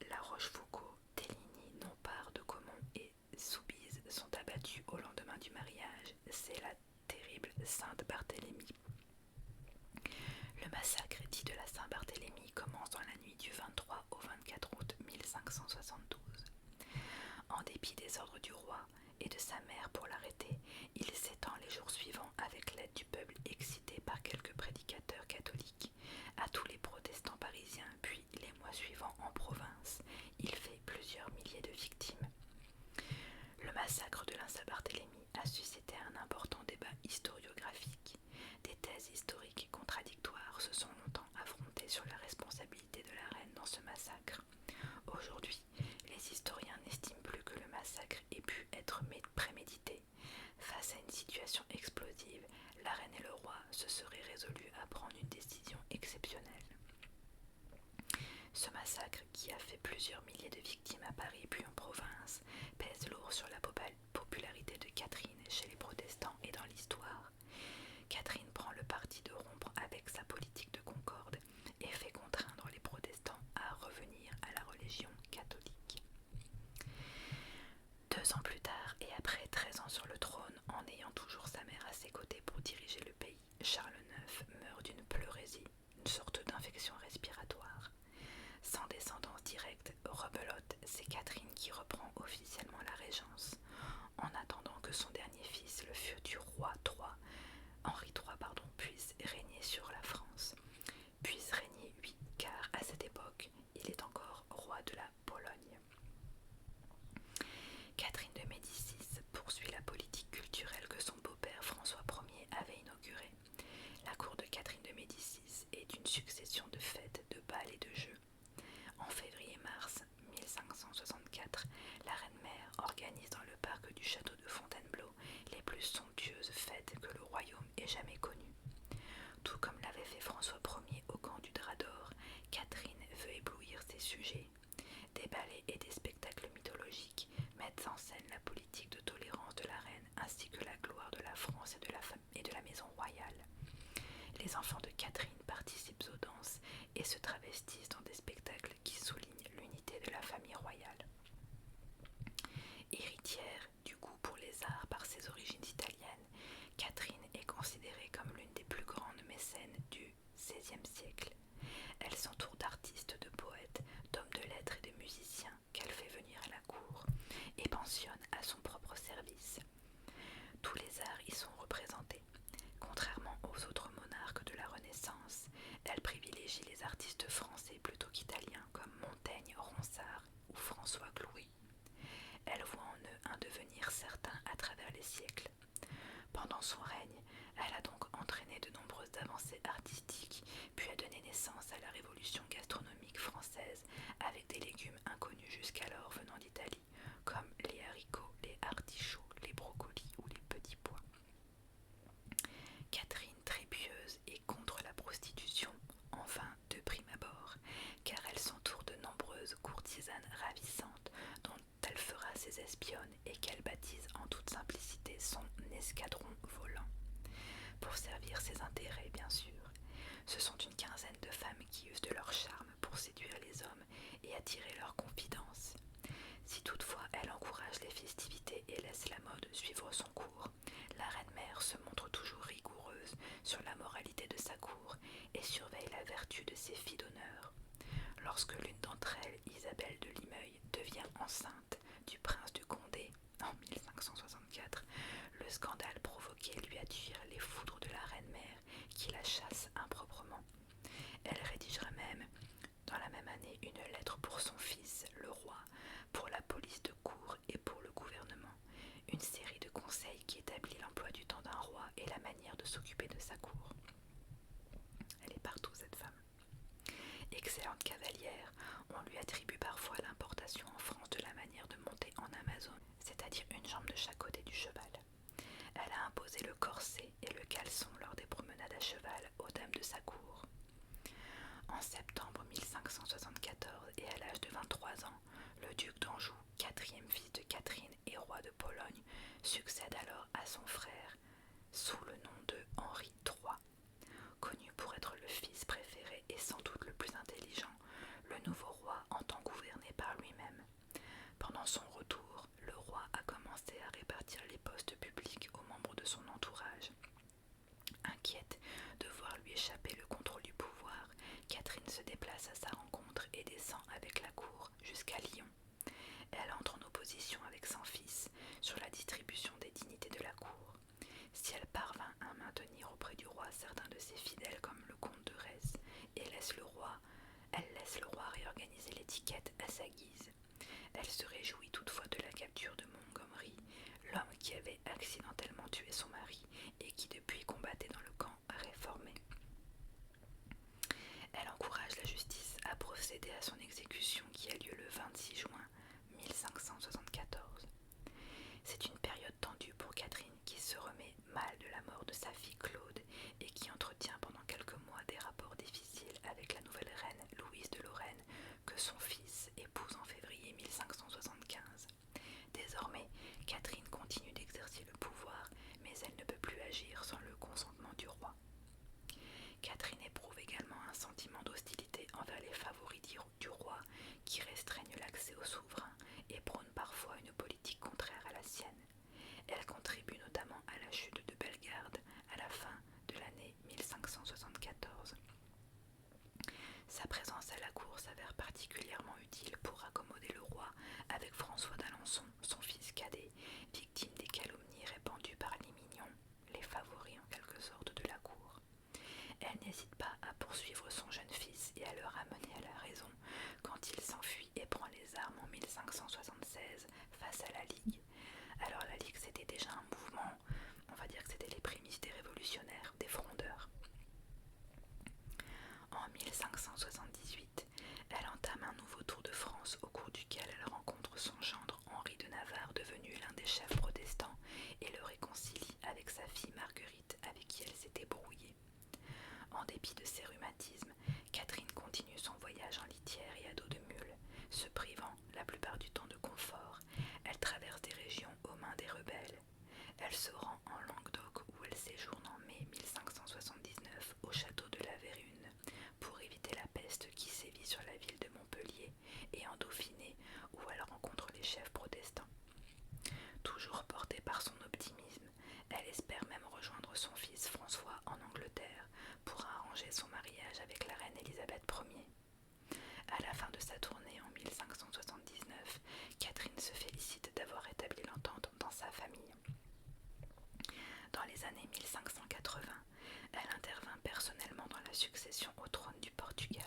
la Rochefoucauld, Téligny, Nompart de Caumont et Soubise sont abattus au lendemain du mariage. C'est la terrible Sainte-Barthélemy. Le massacre dit de la Saint-Barthélemy commence dans la nuit du 23 au 24 août 1572. En dépit des ordres du roi et de sa mère pour l'arrêter, il s'étend les jours suivants avec l'aide du peuple excité par quelques prédicateurs catholiques à tous les protestants parisiens, puis les mois suivants en province. Il fait plusieurs milliers de victimes. Le massacre de la Saint-Barthélemy a suscité un important débat historiographique. Des thèses historiques contradictoires se sont longtemps affrontées sur la responsabilité de la reine dans ce massacre. Aujourd'hui, les historiens n'estiment plus que le massacre ait pu être prémédité. Face à une situation explosive, la reine et le roi se seraient résolus à prendre une décision exceptionnelle. Ce massacre, qui a fait plusieurs milliers de victimes à Paris puis en province, pèse lourd sur la popularité de Catherine chez les protestants et dans l'histoire. Catherine prend le parti de rompre avec sa politique de concorde et fait contraindre les protestants à revenir à la religion catholique. 2 ans plus tard, et après 13 ans sur le trône, en ayant toujours sa mère à ses côtés pour diriger le pays, Charles IX meurt d'une pleurésie, une sorte d'infection respiratoire. Sans descendance directe, rebelote, c'est Catherine qui reprend officiellement la régence. En attendant que son dernier fils, le futur roi Les enfants de Catherine participent aux danses et se travestissent dans des spectacles qui soulignent l'unité de la famille royale. Héritière du goût pour les arts par ses origines italiennes, Catherine est considérée comme l'une des plus grandes mécènes du XVIe siècle. Elle s'entoure d'artistes, de poètes, d'hommes de lettres et de musiciens qu'elle fait venir à la cour et pensionne à son propre service. Tous les arts y sont représentés. Contrairement aux autres monarques de la Renaissance, elle privilégie les artistes français plutôt qu'italiens comme Montaigne, Ronsard ou François Clouet. Elle voit en eux un devenir certain à travers les siècles. Pendant son règne, elle a donc entraîné de nombreuses avancées artistiques, puis a donné naissance à la révolution gastronomique française avec des légumes inconnus jusqu'alors venant d'Italie, comme les haricots, les artichauts, les brocolis ou les petits pois. Catherine, très pieuse et contre la prostitution, enfin de prime abord, car elle s'entoure de nombreuses courtisanes ravissantes dont elle fera ses espionnes et qu'elle baptise en toute simplicité son escadron volant. Pour servir ses intérêts, bien sûr. Ce sont une quinzaine de femmes qui usent de leur charme pour séduire les hommes et attirer leur confidence. Si toutefois elle encourage les festivités et laisse la mode suivre son cours, la reine-mère se montre toujours rigoureuse sur la moralité de sa cour et surveille la vertu de ses filles d'honneur. Lorsque l'une d'entre elles, Isabelle de Limeuil, devient enceinte du prince du Condé en 1564, le scandale provoqué lui attire les foudres de la reine-mère qui la chasse improprement. Elle rédigera même, dans la même année, une lettre pour son fils, le roi, pour la police de cour et pour le gouvernement, une série de conseils qui établit l'emploi du temps d'un roi et la manière de s'occuper de sa cour. Elle est partout, cette femme. Excellente cavalière, on lui attribue parfois l'importation en France de la manière de monter en Amazone, c'est-à-dire une jambe de chaque côté du cheval. Elle a imposé le corset et le caleçon lors des promenades à cheval aux dames de sa cour. En septembre 1574 et à l'âge de 23 ans, le duc d'Anjou, quatrième fils de Catherine et roi de Pologne, succède alors à son frère sous le nom de Henri III. Connu pour être le fils préféré et sans doute le plus intelligent, le nouveau roi entend gouverner par lui-même. Pendant son retour, le roi a commencé à répartir les postes publics aux membres de son entourage. Inquiète de voir lui échapper le contrôle du pouvoir, Catherine se déplace à sa rencontre et descend avec la cour jusqu'à Lyon. Elle entre en opposition avec son fils sur la distribution des dignités de la cour. Si elle parvint à maintenir auprès du roi certains de ses fidèles comme le comte de Retz et elle laisse le roi réorganiser l'étiquette à sa guise. Elle se réjouit toutefois de la capture de Montgomery, l'homme qui avait accidentellement tué son mari et qui depuis combattait dans le camp réformé. Elle encourage la justice à procéder à son exécution qui a lieu le 26 juin 1574. C'est une période tendue pour Catherine qui se remet mal de la mort de sa fille Claude et qui entretient pendant quelques mois des rapports difficiles avec la nouvelle reine Louise de Lorraine que son fils épouse en février 1575. Désormais, Catherine continue d'exercer le pouvoir, mais elle ne peut plus agir sans le consentement du roi. Catherine éprouve également un sentiment d'hostilité envers les favoris du roi qui restreignent l'accès au souverain et prônent parfois une politique contraire à la sienne. Elle contribue notamment à la chute de Bellegarde à la fin de l'année 1574. Sa présence à la cour s'avère particulièrement utile pour accommoder le roi avec François d'Alençon, son fils cadet, victime des calomnies répandues par les mignons, les favoris en quelque sorte de la cour. Elle n'hésite pas à poursuivre son jeune fils et à le ramener à la raison quand il s'enfuit et prend les armes en 1576 face à la Ligue. Alors la Ligue, c'était déjà un mouvement, on va dire que c'était les prémices des révolutionnaires, des frondeurs. En 1578, elle entame un nouveau tour de France au cours duquel elle rencontre son gendre Henri de Navarre, devenu l'un des chefs protestants, et le réconcilie avec sa fille Marguerite, avec qui elle s'était brouillée. En dépit de ses rhumatismes, Catherine continue son voyage en litière et à dos de mule, se privant la plupart du temps de confort. Elle traverse des régions aux mains des rebelles. Elle se rend en Languedoc où elle séjourne en mai 1579 au château années 1580, elle intervint personnellement dans la succession au trône du Portugal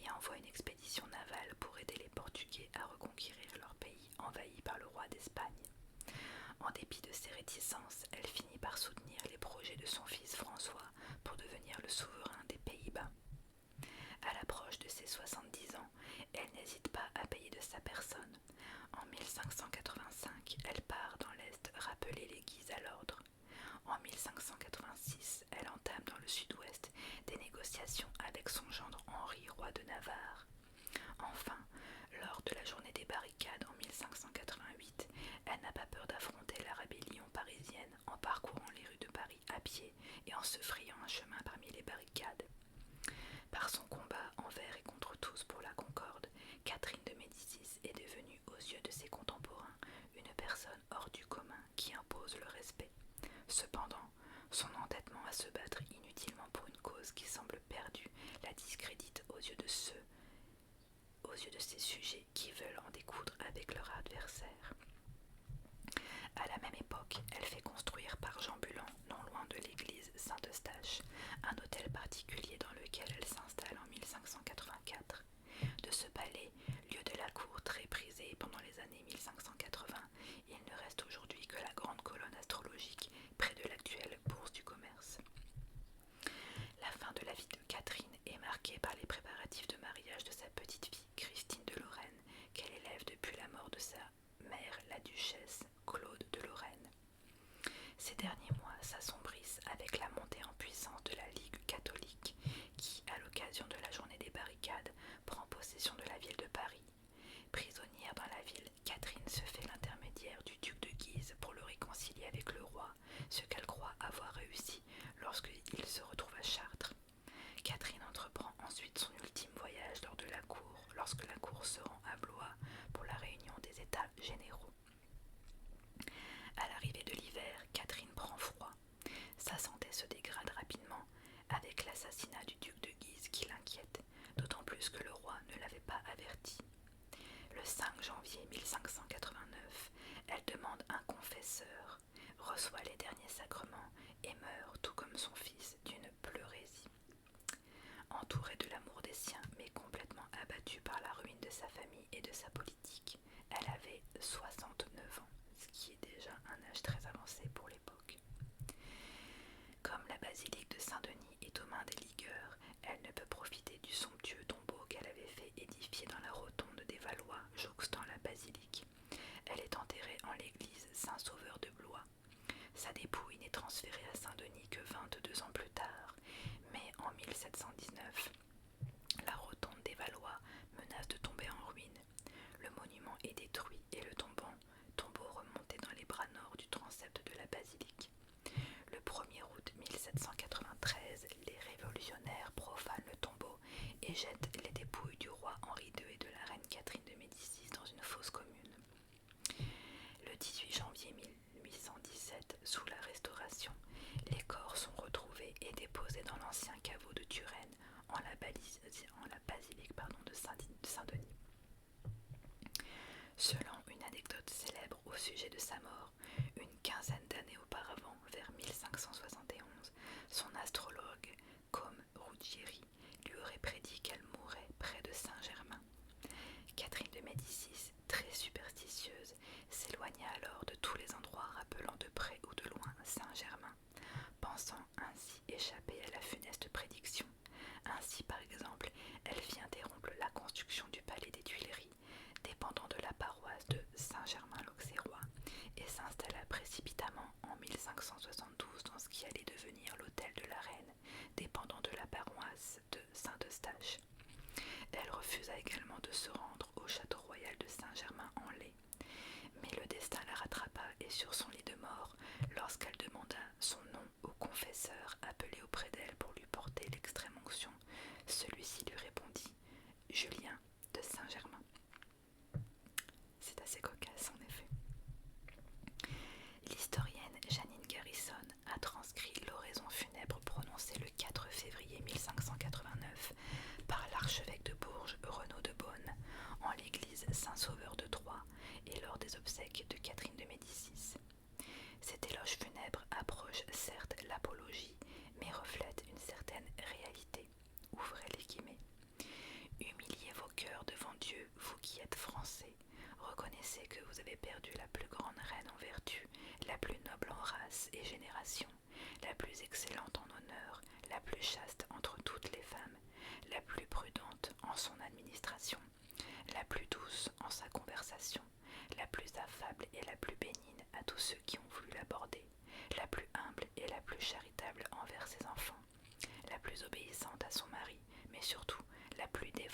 et envoie une expédition navale pour aider les Portugais à reconquérir leur pays envahi par le roi d'Espagne. En dépit de ses réticences, elle finit par soutenir les projets de son fils François pour devenir le souverain des Pays-Bas. À l'approche de ses 70 ans, elle n'hésite pas à payer de sa personne. En 1585, elle part dans l'Est rappeler les Guises à l'ordre. En 1586, elle entame dans le sud-ouest des négociations avec son gendre Henri, roi de Navarre. Enfin, lors de la journée des barricades en 1588, elle n'a pas peur d'affronter la rébellion parisienne en parcourant les rues de Paris à pied et en se frayant un chemin parmi les barricades. Par son combat envers et contre tous pour la Concorde, Catherine de Médicis est devenue, aux yeux de ses contemporains, une personne hors du commun qui impose le respect. Cependant, son entêtement à se battre inutilement pour une cause qui semble perdue la discrédite aux yeux de ces sujets qui veulent en découdre avec leur adversaire. À la même époque, elle fait construire par Jean Bulan, non loin de l'église Saint-Eustache, un hôtel particulier dans lequel elle s'installe en 1584. De ce palais, lieu de la cour très prisé pendant les années 1580, il ne reste aujourd'hui que la grande colonne astrologique près de l'actuelle bourse du commerce. La fin de la vie de Catherine est marquée par les préparatifs de mariage de sa petite fille Christine de Lorraine, qu'elle élève depuis la mort de sa mère, la duchesse Claude de Lorraine. Ces derniers mois s'assombrissent avec la montée en puissance de la Ligue catholique qui, à l'occasion de la journée des barricades, prend possession de la ville de Paris. Prisonnière dans la ville, Catherine se fait l'intermédiaire du duc de Guise pour le réconcilier avec le roi, ce qu'elle croit avoir réussi lorsqu'il se retrouve à Chartres. Catherine entreprend ensuite son ultime voyage lorsque la cour se rend à Blois pour la réunion des États généraux. À l'arrivée de l'hiver, Catherine prend froid. Sa santé se dégrade rapidement, avec l'assassinat du duc de Guise qui l'inquiète, d'autant plus que le roi ne l'avait pas averti. Le 5 janvier 1589, elle demande un confesseur, reçoit les derniers sacrements et meurt, tout comme son fils, d'une pleurésie. Entourée de l'amour des siens, mais complètement abattue par la ruine de sa famille et de sa politique, elle avait 69 ans, ce qui est déjà un âge très avancé pour l'époque. Comme la basilique de Saint-Denis est aux mains des ligueurs, elle ne peut profiter du somptueux tombeau qu'elle avait fait édifier dans la rotonde des Valois, jouxtant la basilique. Elle est enterrée en l'église Saint-Sauveur de Blois. Sa dépouille n'est transférée à Saint-Denis que 22 ans plus tard, mais en 1719, la rotonde des Valois menace de tomber en ruine. Le monument est détruit et le tombeau remonté dans les bras nord du transept de la basilique. Le 1er août 1793, les révolutionnaires profanent le tombeau et jettent les dépouilles du roi Henri II et de la reine Catherine de Médicis dans une fosse commune. Le 18 janvier 1817, sous la Restauration, les corps sont retrouvés et déposés dans l'ancien caveau de Turenne en la basilique de Saint-Denis. Selon une anecdote célèbre au sujet de sa mort, une quinzaine d'années auparavant, vers 1571, son astrologue, Côme Ruggieri, lui aurait prédit qu'elle mourrait près de Saint-Germain. Catherine de Médicis, très superstitieuse, s'éloigna alors de tous les endroits rappelant de près ou de loin Saint-Germain, pensant ainsi échapper à la funeste prédiction. Ainsi, par exemple, elle fit interrompre la construction du palais des Tuileries, dépendant de la paroisse de Saint-Germain-l'Auxerrois, et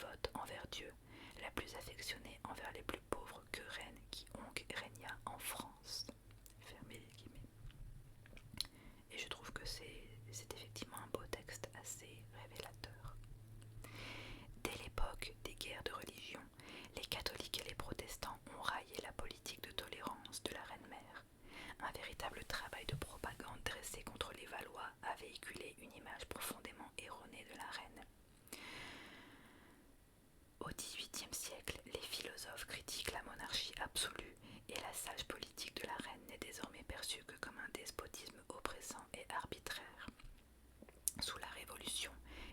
dévote envers Dieu, la plus affectionnée envers les plus pauvres que reine quiconque régna en France. Fermez les guillemets. Et je trouve que c'est effectivement un beau texte assez révélateur. Dès l'époque des guerres de religion, les catholiques et les protestants ont raillé la politique de tolérance de la reine-mère. Un véritable travail de propagande dressé contre les Valois a véhiculé une image profondément erronée de la reine. Au XVIIIe siècle, les philosophes critiquent la monarchie absolue et la sage politique de la reine n'est désormais perçue que comme un despotisme oppressant et arbitraire. Sous la Révolution,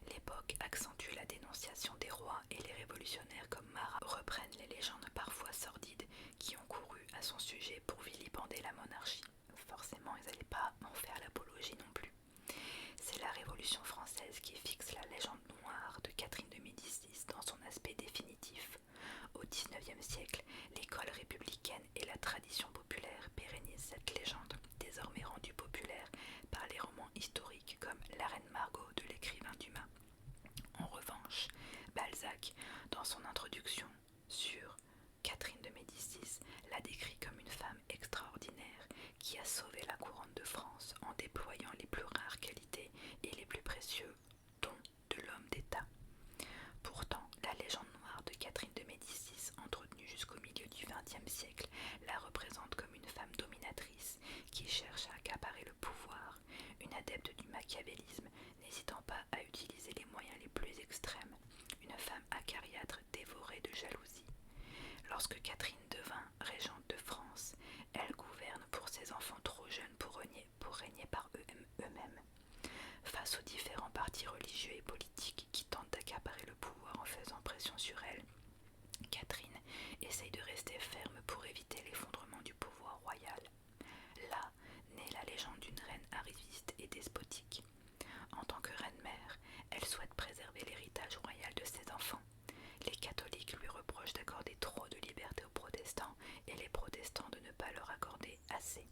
l'époque accentue la dénonciation des rois et les révolutionnaires comme Marat reprennent les légendes parfois sordides qui ont couru à son sujet pour vilipender la monarchie. Forcément, ils n'allaient pas en faire l'apologie non plus. C'est la Révolution française qui fixe la légende noire de Catherine de Médicis dans son aspect définitif. Au XIXe siècle, l'école républicaine et la tradition populaire pérennisent cette légende, désormais rendue populaire par les romans historiques comme La Reine Margot de l'écrivain Dumas. En revanche, Balzac, dans son introduction sur Catherine de Médicis, la décrit comme une femme extraordinaire qui a sauvé la couronne de France en déployant les plus rares qualités et les plus précieux dons de l'homme d'État. Pourtant, la légende noire de Catherine de Médicis, entretenue jusqu'au milieu du XXe siècle, la représente comme une femme dominatrice qui cherche à accaparer le pouvoir, une adepte du machiavélisme, n'hésitant pas à utiliser les moyens les plus extrêmes, une femme acariâtre dévorée de jalousie. Lorsque Catherine devint régente de France, elle gouverne pour ses enfants trop jeunes pour régner par eux-mêmes. Face aux différents partis religieux et politiques qui tentent d'accaparer le pouvoir en faisant pression sur elle, Catherine essaye de rester ferme pour éviter l'effondrement du pouvoir royal. Là naît la légende d'une reine arriviste et despotique. En tant que reine-mère, elle souhaite préserver l'héritage royal de ses enfants. Les catholiques lui reprochent d'accorder trop de liberté aux protestants et les protestants de ne pas leur accorder assez.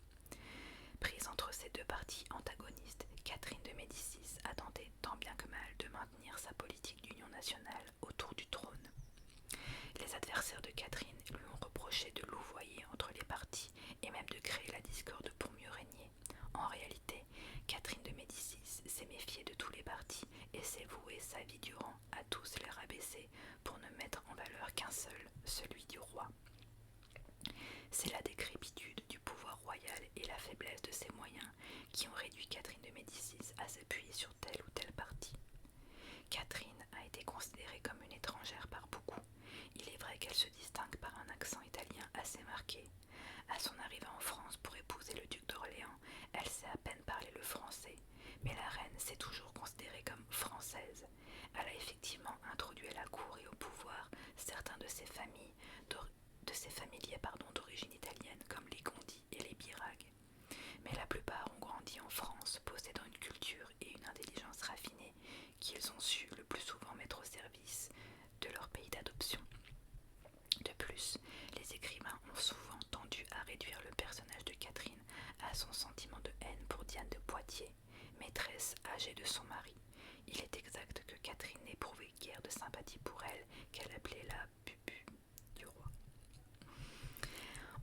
Prise entre ces deux partis antagonistes, Catherine de Médicis a tenté tant bien que mal de maintenir sa politique d'union nationale autour du trône. Les adversaires de Catherine lui ont reproché de louvoyer entre les partis et même de créer la discorde pour mieux régner. En réalité, Catherine de Médicis s'est méfiée de tous les partis et s'est vouée sa vie durant à tous les rabaisser pour ne mettre en valeur qu'un seul, celui du roi. C'est la décrépitude du pouvoir royal et la faiblesse de ses moyens qui ont réduit Catherine de Médicis à s'appuyer sur tel ou tel parti. Catherine a été considérée comme une étrangère par beaucoup. Il est vrai qu'elle se distingue par un accent italien assez marqué. À son arrivée en France pour épouser le duc d'Orléans, elle sait à peine parler le français, mais la reine s'est toujours considérée comme française. Elle a effectivement introduit à la cour et au pouvoir certains de ses familiers d'origine italienne, comme les Gondi et les Birague. Mais la plupart ont grandi en France, possédant une culture et une intelligence raffinée qu'ils ont su le plus souvent mettre au service de leur pays d'adoption. De plus, les écrivains ont souvent tendu à réduire le personnage de Catherine à son sentiment de haine pour Diane de Poitiers, maîtresse âgée de son mari. Il est exact que Catherine n'éprouvait guère de sympathie pour elle, qu'elle appelait la bubu du roi.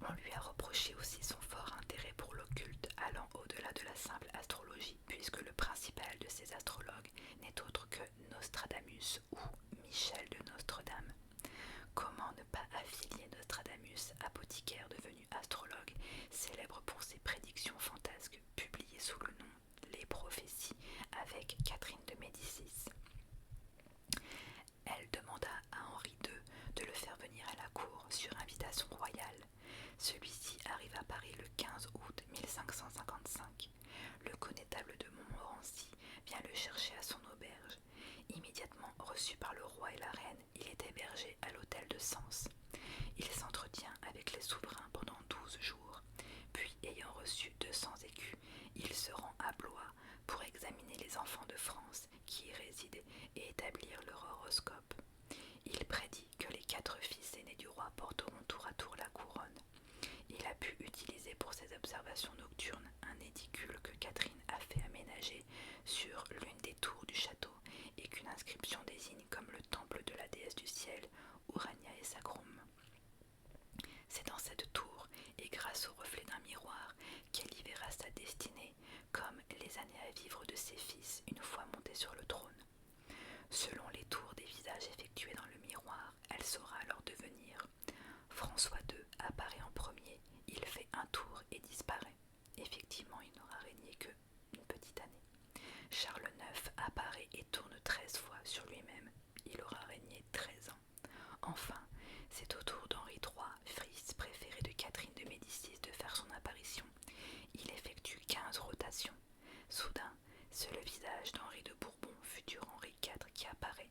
On lui a reproché aussi son fort intérêt pour l'occulte, allant au-delà de la simple astrologie, puisque le principal de ces astrologues n'est autre que Nostradamus ou Michel de Notre-Dame. Comment ne pas affilier Nostradamus, apothicaire devenu astrologue, célèbre pour ses prédictions fantasques publiées sous le nom Les Prophéties, avec Catherine de Médicis. Elle demanda à Henri II de le faire venir à la cour sur invitation royale. Celui-ci arrive à Paris le 15 août 1555. Le connétable de Montmorency vient le chercher à son auberge. Immédiatement reçu par le roi et la reine, il est hébergé à l'hôtel de Sens. Il s'entretient avec les souverains pendant 12 jours. Puis, ayant reçu 200 écus, il se rend à Blois pour examiner les enfants de France qui y résident et établir leur horoscope. Il prédit que les 4 fils aînés du roi porteront tour à tour la couronne. Il a pu utiliser pour ses observations nocturnes un édicule que Catherine a fait aménager sur l'une des tours du château et qu'une inscription désigne comme le temple de la déesse du sur lui-même. Il aura régné 13 ans. Enfin, c'est au tour d'Henri III, fils préféré de Catherine de Médicis, de faire son apparition. Il effectue 15 rotations. Soudain, c'est le visage d'Henri de Bourbon, futur Henri IV, qui apparaît.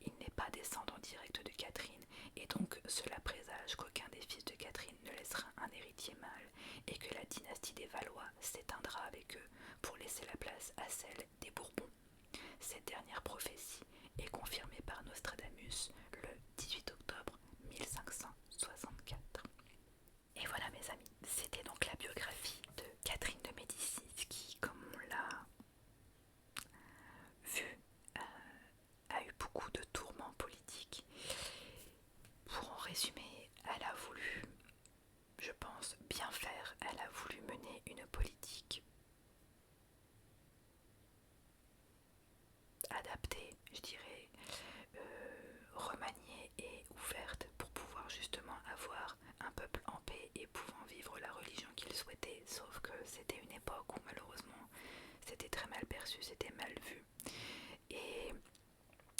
Il n'est pas descendant direct de Catherine, et donc cela présage qu'aucun des fils de Catherine ne laissera un héritier mâle, et que la dynastie des Valois s'éteindra avec eux pour laisser la place à celle des Bourbons. Cette dernière prophétie est confirmée par Nostradamus le 18 octobre 1564. Et voilà mes amis, c'était donc la biographie de Catherine de Médicis qui, comme on l'a vu, a eu beaucoup de tourments politiques. Pour en résumer, elle a voulu, je pense, bien faire. Elle a voulu mener une politique adaptée, je dirais, remaniée et ouverte pour pouvoir justement avoir un peuple en paix et pouvant vivre la religion qu'il souhaitait. Sauf que c'était une époque où malheureusement c'était très mal perçu, c'était mal vu. Et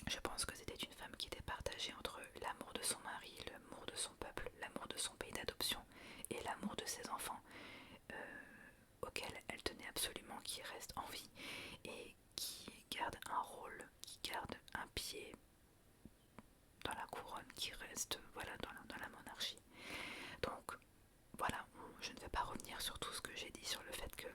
je pense que c'était une femme qui était partagée entre l'amour de son mari, l'amour de son peuple, l'amour de son pays d'adoption et l'amour de ses enfants, auquel elle tenait absolument, qui restent en vie et qui gardent un rôle, qui gardent un pied dans la couronne, qui reste voilà, dans la monarchie. Donc voilà, je ne vais pas revenir sur tout ce que j'ai dit sur le fait que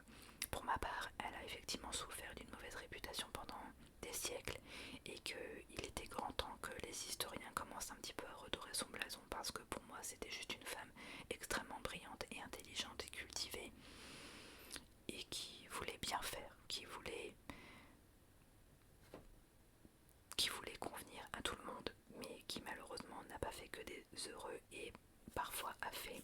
pour ma part, elle a effectivement souffert d'une mauvaise réputation pendant des siècles et qu'il était grand temps que les historiens commencent un petit peu à redorer son blason, parce que pour moi c'était juste une femme extrêmement brillante et intelligente et cultivée et qui voulait bien faire, qui voulait convenir à tout le monde, mais qui malheureusement n'a pas fait que des heureux et parfois a fait